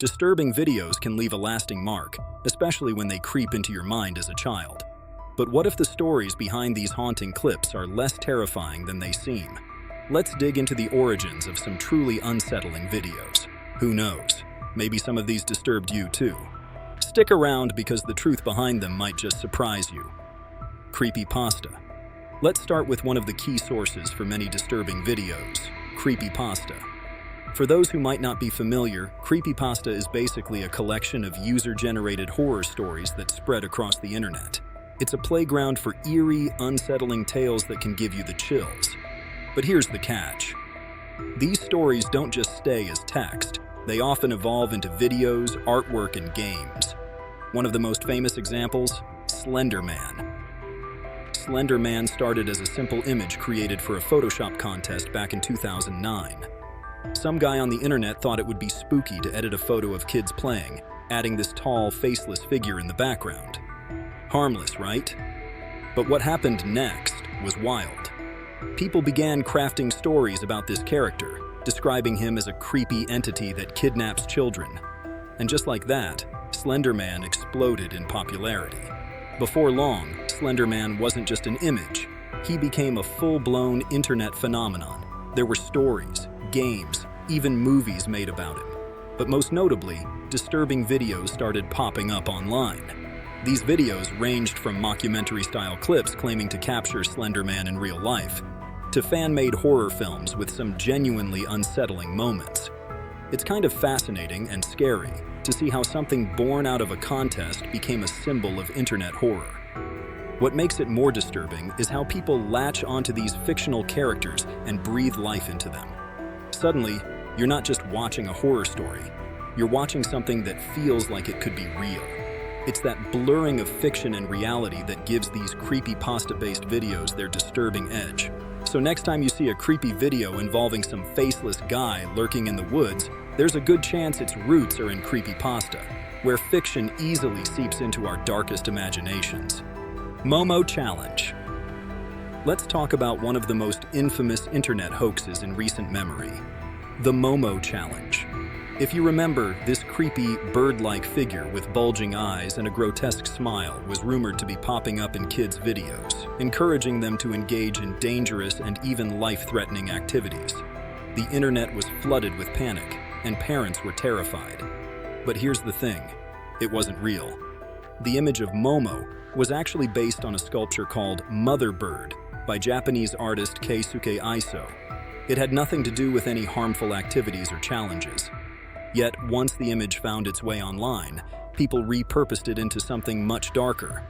Disturbing videos can leave a lasting mark, especially when they creep into your mind as a child. But what if the stories behind these haunting clips are less terrifying than they seem? Let's dig into the origins of some truly unsettling videos. Who knows? Maybe some of these disturbed you too. Stick around because the truth behind them might just surprise you. Creepypasta. Let's start with one of the key sources for many disturbing videos, creepypasta. For those who might not be familiar, creepypasta is basically a collection of user-generated horror stories that spread across the internet. It's a playground for eerie, unsettling tales that can give you the chills. But here's the catch. These stories don't just stay as text. They often evolve into videos, artwork, and games. One of the most famous examples, Slender Man. Slender Man started as a simple image created for a Photoshop contest back in 2009. Some guy on the internet thought it would be spooky to edit a photo of kids playing, adding this tall, faceless figure in the background. Harmless, right? But what happened next was wild. People began crafting stories about this character, describing him as a creepy entity that kidnaps children. And just like that, Slender Man exploded in popularity. Before long, Slender Man wasn't just an image. He became a full-blown internet phenomenon. There were stories, games, even movies made about him. But most notably, disturbing videos started popping up online. These videos ranged from mockumentary-style clips claiming to capture Slender Man in real life, to fan-made horror films with some genuinely unsettling moments. It's kind of fascinating and scary to see how something born out of a contest became a symbol of internet horror. What makes it more disturbing is how people latch onto these fictional characters and breathe life into them. Suddenly, you're not just watching a horror story, you're watching something that feels like it could be real. It's that blurring of fiction and reality that gives these creepypasta-based videos their disturbing edge. So next time you see a creepy video involving some faceless guy lurking in the woods, there's a good chance its roots are in creepypasta, where fiction easily seeps into our darkest imaginations. Momo Challenge. Let's talk about one of the most infamous internet hoaxes in recent memory, the Momo Challenge. If you remember, this creepy, bird-like figure with bulging eyes and a grotesque smile was rumored to be popping up in kids' videos, encouraging them to engage in dangerous and even life-threatening activities. The internet was flooded with panic, and parents were terrified. But here's the thing, it wasn't real. The image of Momo was actually based on a sculpture called Mother Bird by Japanese artist Keisuke Iso. It had nothing to do with any harmful activities or challenges. Yet, once the image found its way online, people repurposed it into something much darker.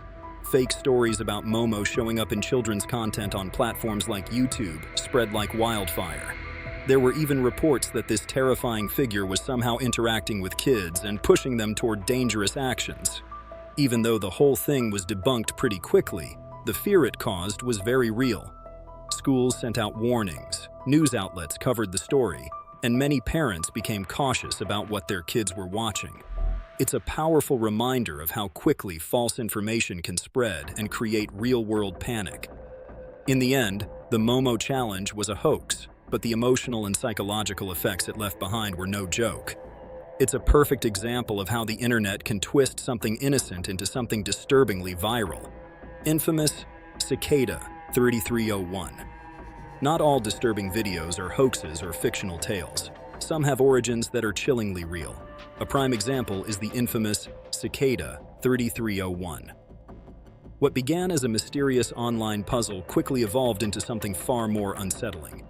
Fake stories about Momo showing up in children's content on platforms like YouTube spread like wildfire. There were even reports that this terrifying figure was somehow interacting with kids and pushing them toward dangerous actions. Even though the whole thing was debunked pretty quickly, the fear it caused was very real. Schools sent out warnings, news outlets covered the story, and many parents became cautious about what their kids were watching. It's a powerful reminder of how quickly false information can spread and create real-world panic. In the end, the Momo Challenge was a hoax, but the emotional and psychological effects it left behind were no joke. It's a perfect example of how the internet can twist something innocent into something disturbingly viral. Infamous Cicada 3301. Not all disturbing videos are hoaxes or fictional tales. Some have origins that are chillingly real. A prime example is the infamous Cicada 3301. What began as a mysterious online puzzle quickly evolved into something far more unsettling.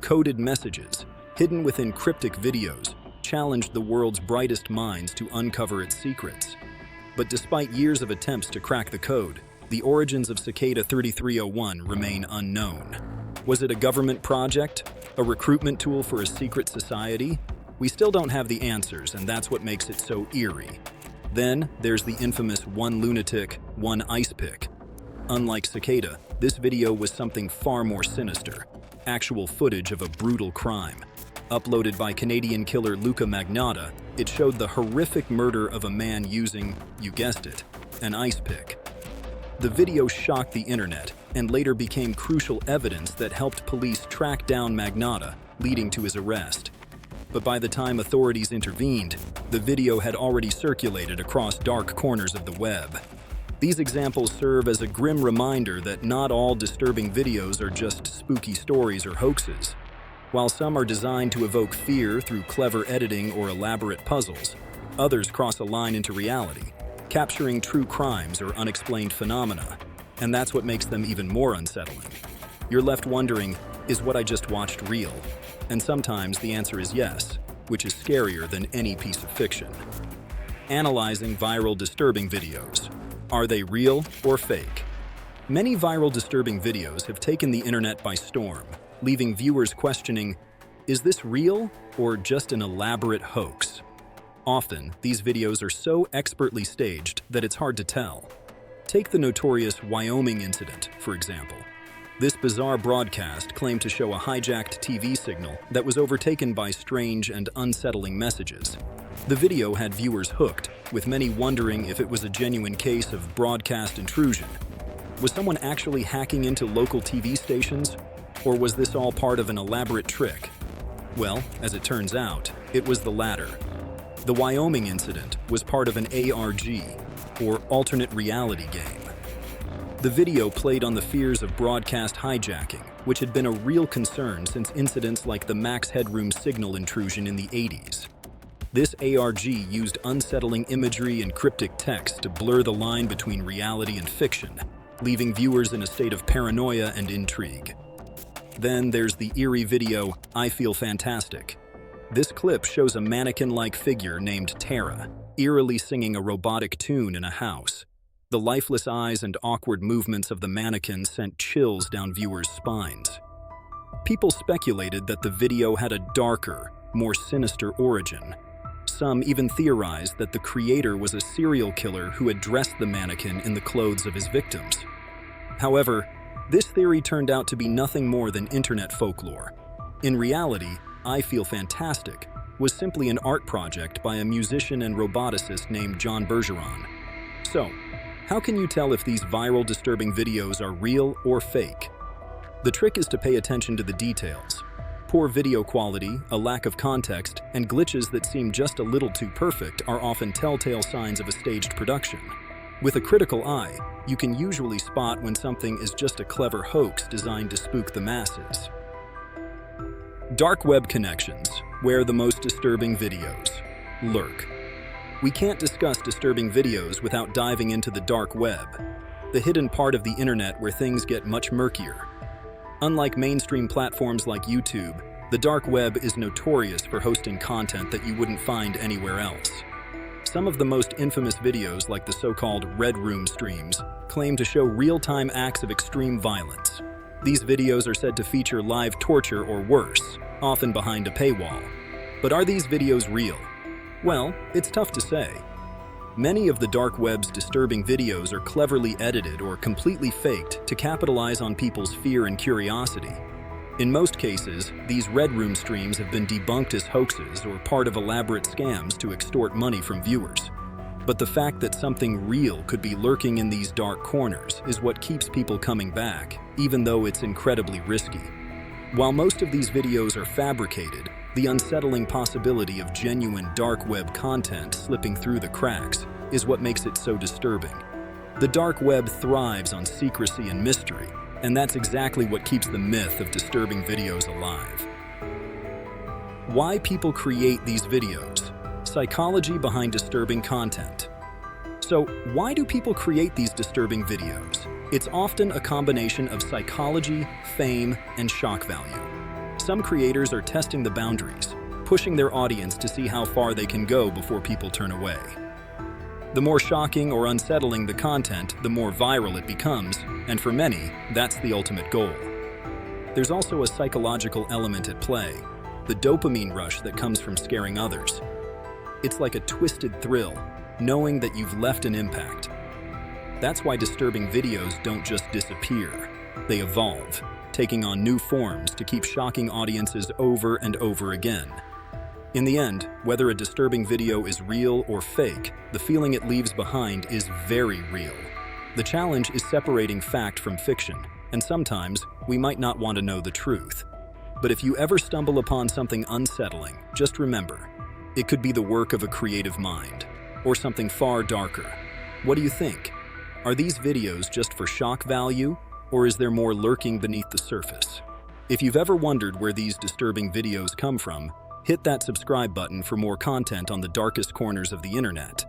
Coded messages, hidden within cryptic videos, challenged the world's brightest minds to uncover its secrets. But despite years of attempts to crack the code, the origins of Cicada 3301 remain unknown. Was it a government project? A recruitment tool for a secret society? We still don't have the answers, and that's what makes it so eerie. Then, there's the infamous one lunatic, one ice pick. Unlike Cicada, this video was something far more sinister. Actual footage of a brutal crime. Uploaded by Canadian killer Luca Magnotta, it showed the horrific murder of a man using, you guessed it, an ice pick. The video shocked the internet and later became crucial evidence that helped police track down Magnotta, leading to his arrest. but by the time authorities intervened, the video had already circulated across dark corners of the web. These examples serve as a grim reminder that not all disturbing videos are just spooky stories or hoaxes. While some are designed to evoke fear through clever editing or elaborate puzzles, others cross a line into reality, capturing true crimes or unexplained phenomena, and that's what makes them even more unsettling. You're left wondering, is what I just watched real? And sometimes the answer is yes, which is scarier than any piece of fiction. Analyzing viral disturbing videos. Are they real or fake? Many viral disturbing videos have taken the internet by storm, leaving viewers questioning, is this real or just an elaborate hoax? Often, these videos are so expertly staged that it's hard to tell. Take the notorious Wyoming incident, for example. This bizarre broadcast claimed to show a hijacked TV signal that was overtaken by strange and unsettling messages. The video had viewers hooked, with many wondering if it was a genuine case of broadcast intrusion. Was someone actually hacking into local TV stations? Or was this all part of an elaborate trick? Well, as it turns out, it was the latter. The Wyoming incident was part of an ARG, or alternate reality game. The video played on the fears of broadcast hijacking, which had been a real concern since incidents like the Max Headroom signal intrusion in the 80s. This ARG used unsettling imagery and cryptic text to blur the line between reality and fiction, leaving viewers in a state of paranoia and intrigue. Then there's the eerie video, I Feel Fantastic. This clip shows a mannequin-like figure named Tara, eerily singing a robotic tune in a house. The lifeless eyes and awkward movements of the mannequin sent chills down viewers' spines. People speculated that the video had a darker, more sinister origin. Some even theorized that the creator was a serial killer who had dressed the mannequin in the clothes of his victims. However, this theory turned out to be nothing more than internet folklore. In reality, I Feel Fantastic was simply an art project by a musician and roboticist named John Bergeron. So, how can you tell if these viral disturbing videos are real or fake? The trick is to pay attention to the details. Poor video quality, a lack of context, and glitches that seem just a little too perfect are often telltale signs of a staged production. With a critical eye, you can usually spot when something is just a clever hoax designed to spook the masses. Dark web connections, where the most disturbing videos lurk. We can't discuss disturbing videos without diving into the dark web, the hidden part of the internet where things get much murkier. Unlike mainstream platforms like YouTube, the dark web is notorious for hosting content that you wouldn't find anywhere else. Some of the most infamous videos, like the so-called Red Room streams, claim to show real-time acts of extreme violence. These videos are said to feature live torture or worse, often behind a paywall. But are these videos real? Well, it's tough to say. Many of the dark web's disturbing videos are cleverly edited or completely faked to capitalize on people's fear and curiosity. In most cases, these Red Room streams have been debunked as hoaxes or part of elaborate scams to extort money from viewers. But the fact that something real could be lurking in these dark corners is what keeps people coming back, even though it's incredibly risky. While most of these videos are fabricated, the unsettling possibility of genuine dark web content slipping through the cracks is what makes it so disturbing. The dark web thrives on secrecy and mystery, and that's exactly what keeps the myth of disturbing videos alive. Why people create these videos. Psychology behind disturbing content. So, why do people create these disturbing videos? It's often a combination of psychology, fame, and shock value. Some creators are testing the boundaries, pushing their audience to see how far they can go before people turn away. The more shocking or unsettling the content, the more viral it becomes, and for many, that's the ultimate goal. There's also a psychological element at play, the dopamine rush that comes from scaring others. It's like a twisted thrill, knowing that you've left an impact. That's why disturbing videos don't just disappear, they evolve, taking on new forms to keep shocking audiences over and over again. In the end, whether a disturbing video is real or fake, the feeling it leaves behind is very real. The challenge is separating fact from fiction, and sometimes we might not want to know the truth. But if you ever stumble upon something unsettling, just remember, it could be the work of a creative mind, or something far darker. What do you think? Are these videos just for shock value, or is there more lurking beneath the surface? If you've ever wondered where these disturbing videos come from, hit that subscribe button for more content on the darkest corners of the internet.